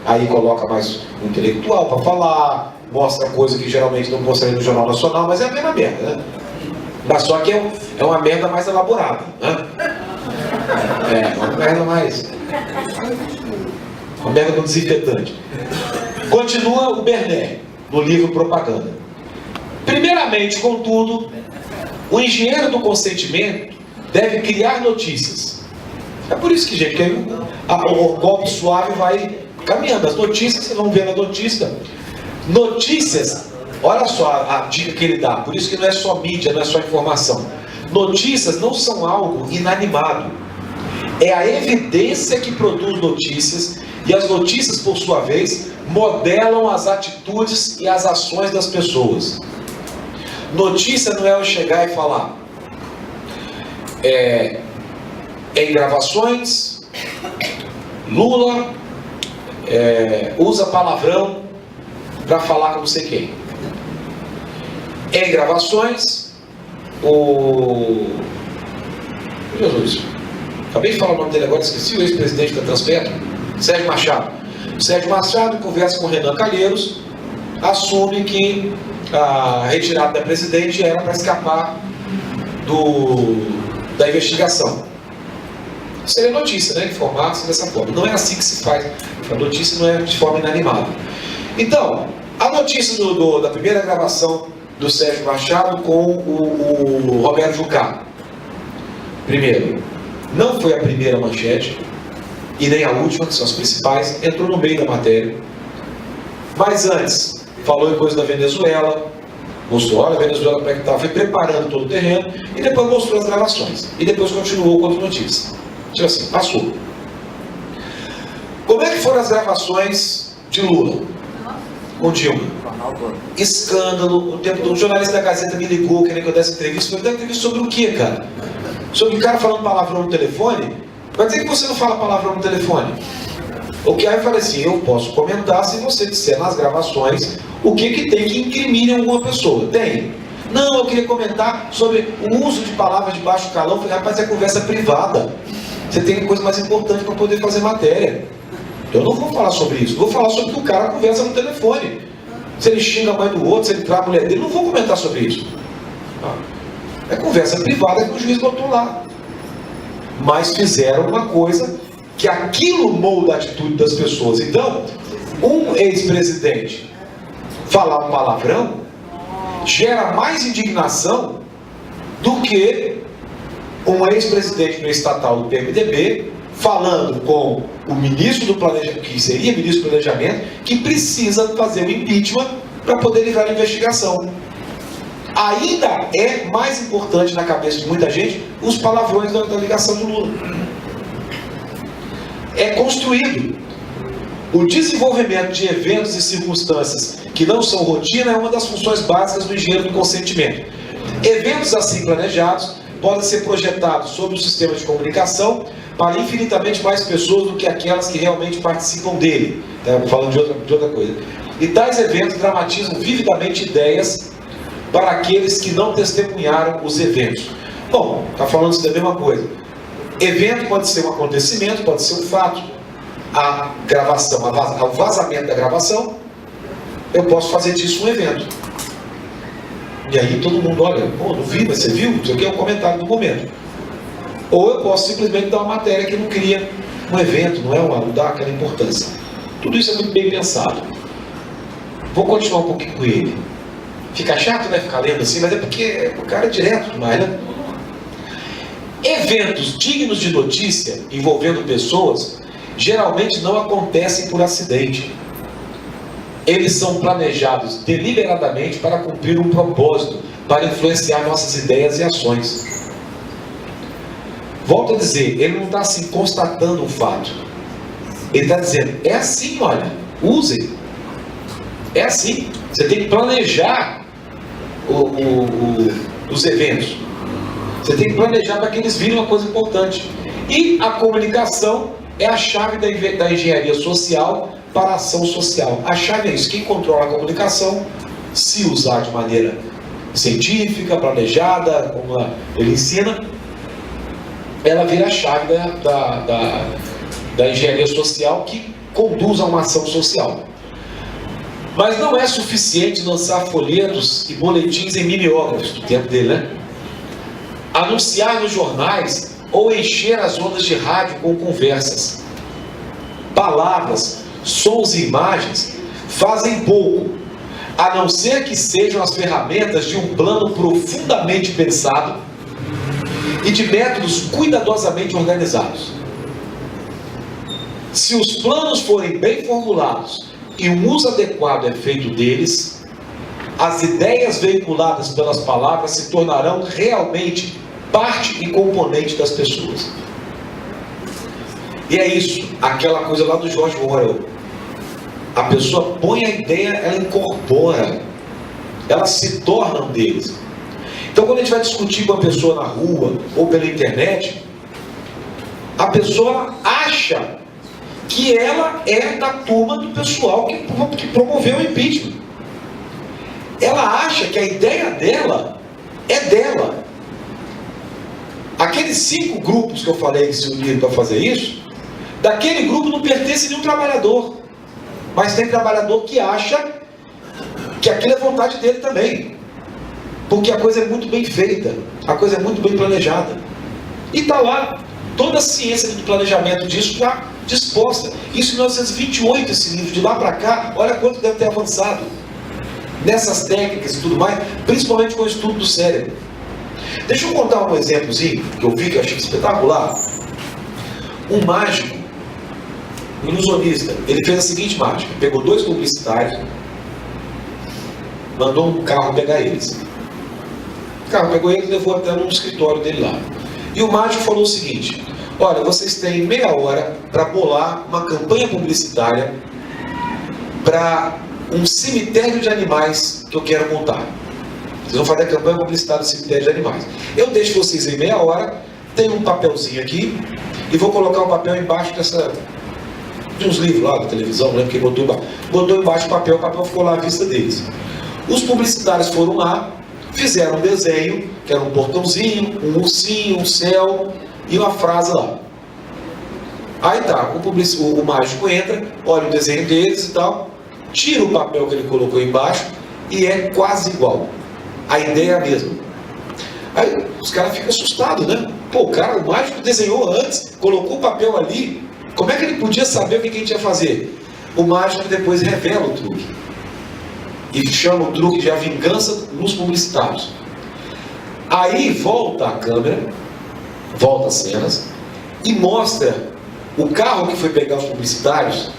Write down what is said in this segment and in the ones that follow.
Aí coloca mais um intelectual para falar, mostra coisa que geralmente não mostraria no Jornal Nacional, mas é a mesma merda, né? Mas só que é uma merda mais elaborada, né? É uma merda mais... uma merda com desinfetante. Continua o Bernet, no livro Propaganda. Primeiramente, contudo, o engenheiro do consentimento deve criar notícias. É por isso que, gente, que o golpe suave vai caminhando. As notícias, vocês vão ver na notícia. Notícias, olha só a dica que ele dá. Por isso que não é só mídia, não é só informação. Notícias não são algo inanimado. É a evidência que produz notícias, e as notícias, por sua vez, modelam as atitudes e as ações das pessoas. Notícia não é eu chegar e falar em gravações, Lula usa palavrão para falar com não sei quem. Em gravações, Jesus, acabei de falar o nome dele agora, esqueci, o ex-presidente da Transpetro, Sérgio Machado. O Sérgio Machado conversa com o Renan Calheiros, assume que a retirada da presidente era para escapar da investigação. Seria notícia, né? Informar-se dessa forma. Não é assim que se faz. A notícia não é de forma inanimada. Então, a notícia da primeira gravação do Sérgio Machado com o Roberto Jucá. Primeiro, não foi a primeira manchete, e nem a última, que são as principais, entrou no meio da matéria. Mas antes, falou em coisa da Venezuela, mostrou, olha, a Venezuela como é que estava, foi preparando todo o terreno, e depois mostrou as gravações. E depois continuou com outra notícia. Tipo assim, passou. Como é que foram as gravações de Lula com Dilma? Escândalo, o tempo todo. O jornalista da Gazeta me ligou, querendo que eu desse entrevista. Eu dei entrevista sobre o quê, cara? Sobre o cara falando palavrão no telefone? Vai dizer que você não fala palavrão no telefone? O que aí eu falei assim, eu posso comentar se você disser nas gravações o que tem que incrimine alguma pessoa. Tem. Não, eu queria comentar sobre o uso de palavras de baixo calão. Eu falei, rapaz, é conversa privada. Você tem coisa mais importante para poder fazer matéria. Eu não vou falar sobre isso. Vou falar sobre o que o cara conversa no telefone. Se ele xinga a mãe do outro, se ele trava a mulher dele, não vou comentar sobre isso. É conversa privada que o juiz botou lá. Mas fizeram uma coisa que aquilo molda a atitude das pessoas. Então, um ex-presidente falar um palavrão gera mais indignação do que um ex-presidente no estatal do PMDB falando com o ministro do Planejamento, que seria ministro do Planejamento, que precisa fazer o impeachment para poder livrar a investigação. Ainda é mais importante na cabeça de muita gente os palavrões da ligação do Lula. É construído. O desenvolvimento de eventos e circunstâncias que não são rotina é uma das funções básicas do engenheiro do consentimento. Eventos assim planejados podem ser projetados sobre o sistema de comunicação para infinitamente mais pessoas do que aquelas que realmente participam dele. Falando de outra coisa. E tais eventos dramatizam vividamente ideias para aqueles que não testemunharam os eventos. Bom, está falando isso da mesma coisa. Evento pode ser um acontecimento, pode ser um fato. A gravação, o vazamento da gravação, eu posso fazer disso um evento. E aí todo mundo olha, pô, não vi, mas você viu? Isso aqui é um comentário do momento. Ou eu posso simplesmente dar uma matéria que não cria um evento, não dá aquela importância. Tudo isso é muito bem pensado. Vou continuar um pouquinho com ele. Fica chato, né, ficar lendo assim, mas é porque o cara é direto demais, né? Eventos dignos de notícia, envolvendo pessoas, geralmente não acontecem por acidente. Eles são planejados deliberadamente para cumprir um propósito, para influenciar nossas ideias e ações. Volto a dizer, ele não está assim constatando um fato. Ele está dizendo, é assim, olha, usem. É assim. Você tem que planejar os eventos. Você tem que planejar para que eles virem uma coisa importante. E a comunicação é a chave da engenharia social para a ação social. A chave é isso. Quem controla a comunicação, se usar de maneira científica, planejada, como ele ensina, ela vira a chave da engenharia social que conduz a uma ação social. Mas não é suficiente lançar folhetos e boletins em mimeógrafos do tempo dele, né? Anunciar nos jornais ou encher as ondas de rádio com conversas. Palavras, sons e imagens fazem pouco, a não ser que sejam as ferramentas de um plano profundamente pensado e de métodos cuidadosamente organizados. Se os planos forem bem formulados e um uso adequado é feito deles, as ideias veiculadas pelas palavras se tornarão realmente parte e componente das pessoas. E é isso, aquela coisa lá do George Orwell. A pessoa põe a ideia, ela incorpora, ela se torna um deles. Então, quando a gente vai discutir com uma pessoa na rua ou pela internet, a pessoa acha que ela é da turma do pessoal que promoveu o impeachment. Ela acha que a ideia dela é dela. Aqueles 5 grupos que eu falei que se uniram para fazer isso, daquele grupo não pertence nenhum trabalhador. Mas tem trabalhador que acha que aquilo é vontade dele também. Porque a coisa é muito bem feita, a coisa é muito bem planejada. E está lá, toda a ciência do planejamento disso está disposta. Isso em 1928, esse livro, de lá para cá, olha quanto deve ter avançado. Nessas técnicas e tudo mais, principalmente com o estudo do cérebro. Deixa eu contar um exemplozinho que eu vi, que eu achei espetacular. Um mágico, um ilusionista, ele fez a seguinte mágica: pegou 2 publicitários, mandou um carro pegar eles. O carro pegou eles e levou até no escritório dele lá. E o mágico falou o seguinte: olha, vocês têm meia hora para bolar uma campanha publicitária para um cemitério de animais que eu quero montar. Vocês vão fazer a campanha publicitária do cemitério de animais. Eu deixo vocês em meia hora, tenho um papelzinho aqui, e vou colocar um papel embaixo de uns livros lá da televisão, não lembro quem botou embaixo o papel ficou lá à vista deles. Os publicitários foram lá, fizeram um desenho, que era um portãozinho, um ursinho, um céu e uma frase lá. Aí tá, o mágico entra, olha o desenho deles e tal, tira o papel que ele colocou embaixo e é quase igual. A ideia é a mesma. Aí os caras ficam assustados, né? Pô, o mágico desenhou antes, colocou o papel ali, como é que ele podia saber o que a gente ia fazer? O mágico depois revela o truque. E chama o truque de a vingança nos publicitários. Aí volta a câmera, volta as cenas, e mostra o carro que foi pegar os publicitários,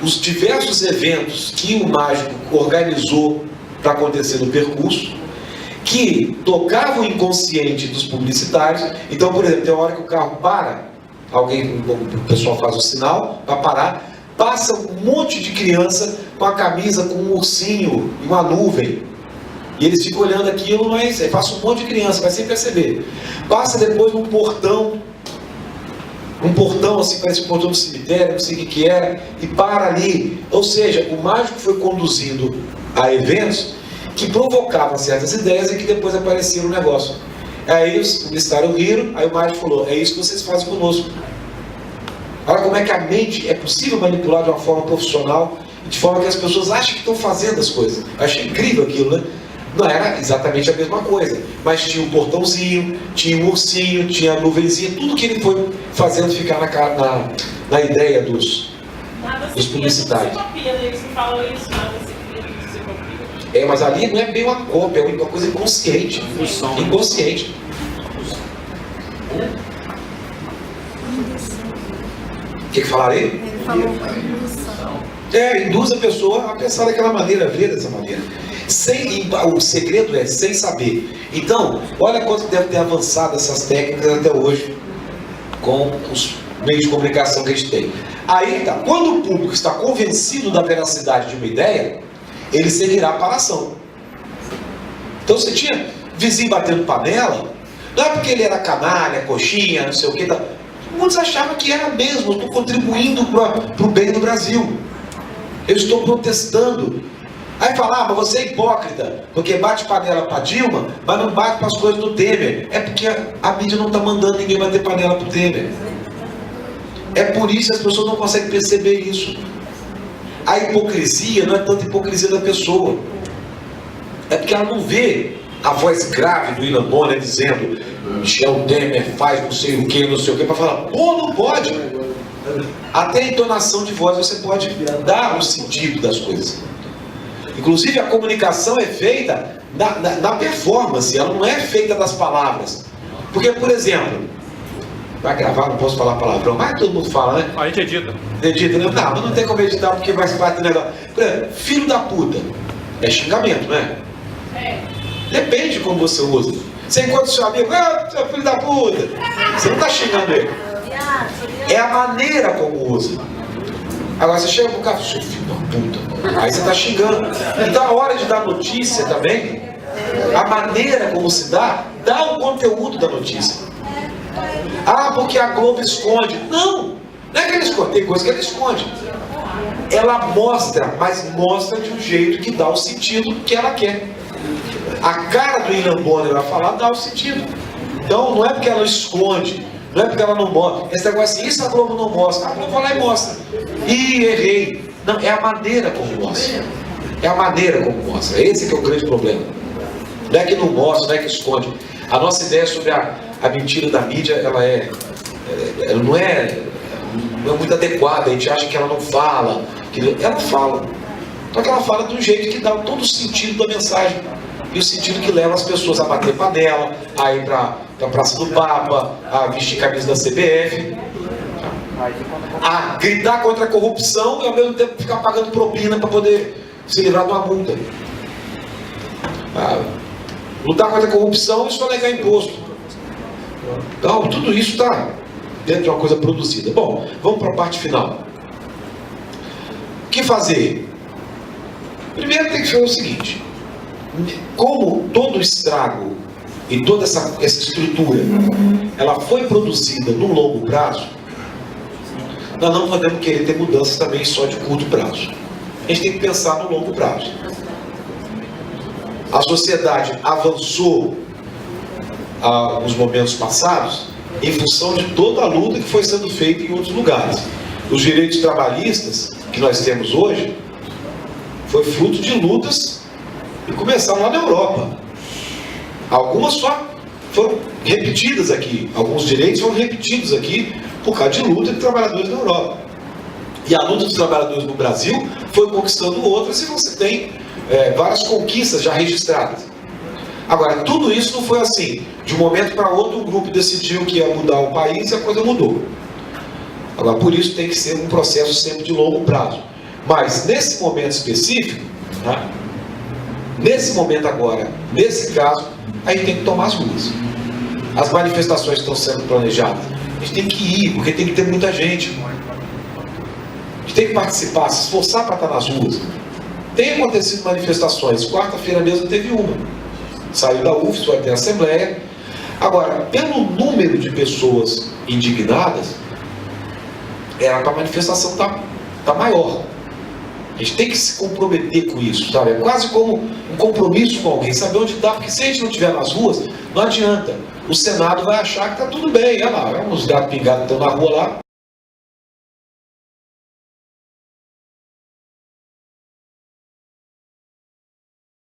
os diversos eventos que o mágico organizou para acontecer no percurso, que tocavam o inconsciente dos publicitários. Então, por exemplo, tem uma hora que o carro para, o pessoal faz o sinal para parar, passa um monte de criança com a camisa com um ursinho e uma nuvem, e eles ficam olhando aquilo, mas passa um monte de criança, vai sem perceber. Passa depois um portão assim, parece um portão do cemitério, não sei o que era, e para ali. Ou seja, o mágico foi conduzindo a eventos que provocavam certas ideias e que depois apareciam no negócio. Aí os publicitários riram, aí o mágico falou: é isso que vocês fazem conosco. Olha como é que a mente é possível manipular de uma forma profissional, de forma que as pessoas acham que estão fazendo as coisas. Eu achei incrível aquilo, né? Não era exatamente a mesma coisa, mas tinha um portãozinho, tinha um ursinho, tinha a nuvenzinha, tudo que ele foi fazendo ficar na ideia dos publicitários. Eles não falam isso, nada se cria, se copia. Mas ali não é bem uma cópia, é uma coisa inconsciente. Inconsciente. O que falaram aí? Ele falou indução. Induz a pessoa a pensar daquela maneira, a ver dessa maneira. O segredo é sem saber. Então, olha quanto deve ter avançado essas técnicas até hoje com os meios de comunicação que a gente tem. Aí tá, quando o público está convencido da veracidade de uma ideia, ele seguirá para a ação. Então você tinha vizinho batendo panela, não é porque ele era canalha, coxinha, não sei o que, tá. Muitos achavam que era mesmo: eu estou contribuindo para o bem do Brasil, eu estou protestando. Aí falava: você é hipócrita, porque bate panela para Dilma, mas não bate para as coisas do Temer. É porque a mídia não está mandando ninguém bater panela para o Temer. É por isso que as pessoas não conseguem perceber isso. a hipocrisia não é tanta hipocrisia da pessoa. É porque ela não vê a voz grave do William Bonner dizendo Michel Temer faz não sei o que, para falar, pô, não pode. Até a entonação de voz você pode dar o sentido das coisas. Inclusive a comunicação é feita na performance, ela não é feita das palavras. Porque, por exemplo, vai gravar, não posso falar palavrão, mas todo mundo fala, né? A gente edita. Edita, né? Não, mas não tem como editar porque faz parte do negócio. Por exemplo, filho da puta. É xingamento, não é? Depende de como você usa. Você encontra o seu amigo, seu filho da puta. Você não está xingando ele. É a maneira como usa. Agora você chega pro cara, seu filho da puta. Aí você está xingando. Então a hora de dar notícia também, a maneira como se dá o conteúdo da notícia. Ah, porque a Globo esconde. Não é que ele esconde, tem coisa que ele esconde. Ela mostra, mas mostra de um jeito que dá o sentido que ela quer. A cara do William Bonner vai falar, dá o sentido. Então não é porque ela esconde, não é porque ela não mostra. Esse negócio assim, isso a Globo não mostra. A Globo vai lá e mostra. Ih, errei. Não, é a maneira como mostra. É a maneira como mostra. Esse que é o grande problema. Não é que não mostra, não é que esconde. A nossa ideia sobre a mentira da mídia, ela não é muito adequada. A gente acha que ela não fala. Ela fala. Só que ela fala de um jeito que dá todo o sentido da mensagem. E o sentido que leva as pessoas a bater panela, a ir para a Praça do Papa, a vestir camisa da CBF, a gritar contra a corrupção e ao mesmo tempo ficar pagando propina para poder se livrar de uma multa. Lutar contra a corrupção e só negar imposto. Então, tudo isso está dentro de uma coisa produzida. Bom, vamos para a parte final. O que fazer? Primeiro tem que fazer o seguinte. Como todo estrago e toda essa estrutura ela foi produzida no longo prazo, nós não podemos querer ter mudanças também só de curto prazo. A gente tem que pensar no longo prazo. A sociedade avançou nos momentos passados em função de toda a luta que foi sendo feita em outros lugares. Os direitos trabalhistas que nós temos hoje foi fruto de lutas que começaram lá na Europa. Algumas só foram repetidas aqui. Alguns direitos foram repetidos aqui por causa de luta de trabalhadores na Europa. E a luta dos trabalhadores no Brasil foi conquistando outras e você tem várias conquistas já registradas. Agora, tudo isso não foi assim. De um momento para outro, um grupo decidiu que ia mudar o país e a coisa mudou. Agora, por isso tem que ser um processo sempre de longo prazo. Mas, nesse momento específico, né, nesse momento agora, nesse caso, a gente tem que tomar as ruas. As manifestações estão sendo planejadas. A gente tem que ir, porque tem que ter muita gente. A gente tem que participar, se esforçar para estar nas ruas. Tem acontecido manifestações. Quarta-feira mesmo teve uma. Saiu da UFS, vai ter assembleia. Agora, pelo número de pessoas indignadas, era para a manifestação estar maior. A gente tem que se comprometer com isso, sabe? É quase como um compromisso com alguém, saber onde está, porque se a gente não estiver nas ruas, não adianta. O Senado vai achar que está tudo bem, olha lá, uns gatos pingados estão na rua lá.